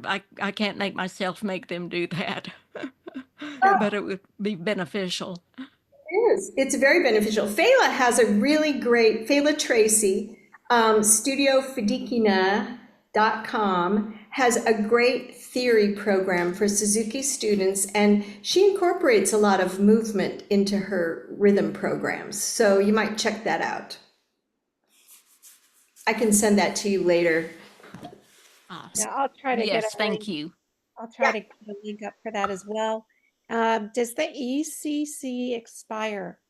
Speaker 4: can't make myself make them do that,
Speaker 3: Yeah.
Speaker 4: but it would be beneficial.
Speaker 2: It is. It's very beneficial. Fela has a really great, Fela Tracy, studiofidikina.com has a great theory program for Suzuki students, and she incorporates a lot of movement into her rhythm programs. So you might check that out. I can send that to you later.
Speaker 1: Yeah, I'll try to get a
Speaker 4: Yes, thank
Speaker 1: link.
Speaker 4: you.
Speaker 1: I'll try
Speaker 2: Yeah.
Speaker 1: to get a link up for that as well. Does the ECC expire?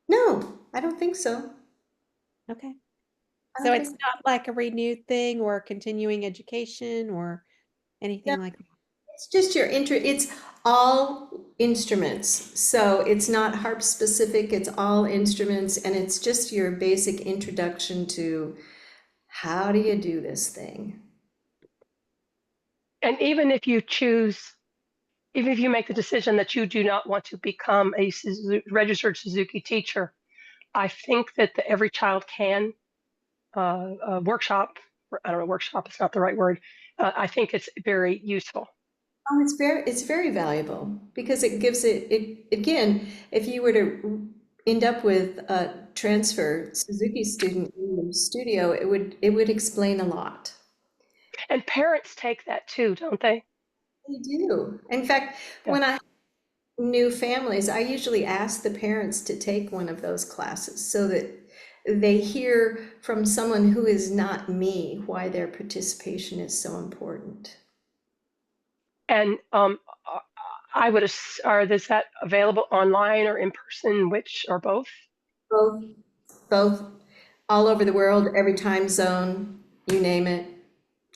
Speaker 2: No, I don't think so.
Speaker 1: Okay.
Speaker 2: I
Speaker 1: So
Speaker 2: don't
Speaker 1: it's
Speaker 2: think,
Speaker 1: not like a renewed thing or continuing education or
Speaker 2: no,
Speaker 1: anything like that.
Speaker 2: it's just your it's all instruments. So it's not harp specific, it's all instruments, and it's just your basic introduction to how do you do this thing?
Speaker 3: And even if you make the decision that you do not want to become a registered Suzuki teacher, I think that every child can workshop. I don't know, workshop is not the right word. I think it's very useful.
Speaker 2: Oh, it's very valuable because it gives it again, if you were to end up with a transfer Suzuki student in the studio, it would explain a lot.
Speaker 3: And parents take that too, don't they?
Speaker 2: They do. In fact,
Speaker 3: Yeah.
Speaker 2: when I new families, I usually ask the parents to take one of those classes so that they hear from someone who is not me why their participation is so important.
Speaker 3: And I would, are is that available online or in person, which or both?
Speaker 2: Both, both, all over the world, every time zone, you name it.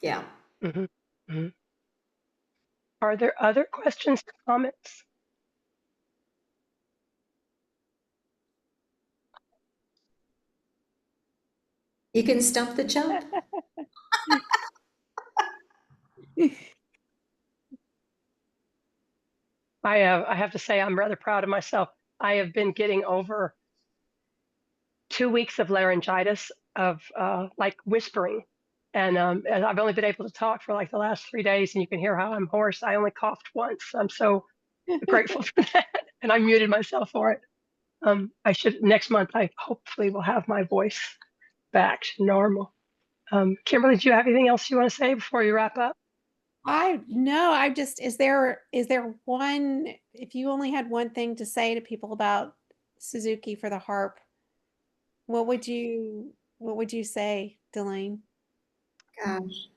Speaker 2: Yeah.
Speaker 3: Mhm, mhm. Are there other questions or comments?
Speaker 2: You can stump the chump.
Speaker 3: I have to say I'm rather proud of myself. I have been getting over 2 weeks of laryngitis of, like, whispering, and I've only been able to talk for, like, the last 3 days, and you can hear how I'm hoarse. I only coughed once. I'm so grateful for that, and I muted myself for it. I should next month, I hopefully will have my voice back to normal. Kimberly, do you have anything else you wanna say before we wrap up?
Speaker 1: No, I just is there one if you only had one thing to say to people about Suzuki for the harp, what would you say, Delaine?
Speaker 2: Gosh,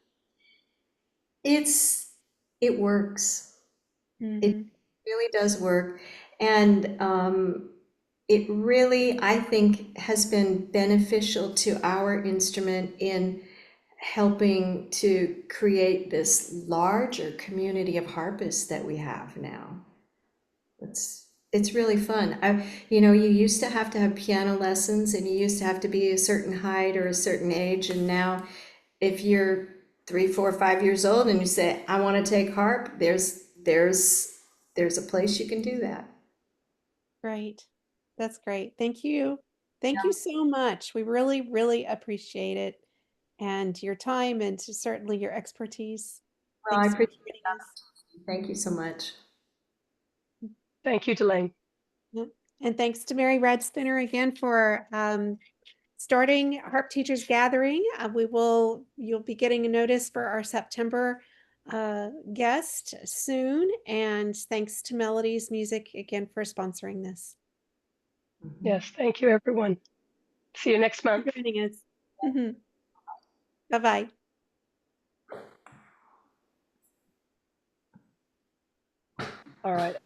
Speaker 2: it's it works. It
Speaker 1: Mhm.
Speaker 2: really does work. And it really, I think, has been beneficial to our instrument in helping to create this larger community of harpists that we have now. It's really fun. You used to have piano lessons and you used to have to be a certain height or a certain age, and now if you're 3, 4, 5 years old and you say, I want to take harp, there's a place you can do that.
Speaker 1: Great. That's great. Thank you. Thank you so much. We really, really appreciate it and your time and certainly your expertise.
Speaker 2: Well, I
Speaker 1: Thanks for
Speaker 2: appreciate
Speaker 1: joining us.
Speaker 2: it. Thank you so much.
Speaker 3: Thank you, Delaine.
Speaker 1: Yep. And thanks to Mary Redspinner again for starting Harp Teachers Gathering. You'll be getting a notice for our September guest soon. And thanks to Melody's Music again for sponsoring this.
Speaker 2: Mhm.
Speaker 3: Yes, thank you, everyone. See you next
Speaker 1: For
Speaker 3: month.
Speaker 1: joining us. Bye-bye.
Speaker 3: All right.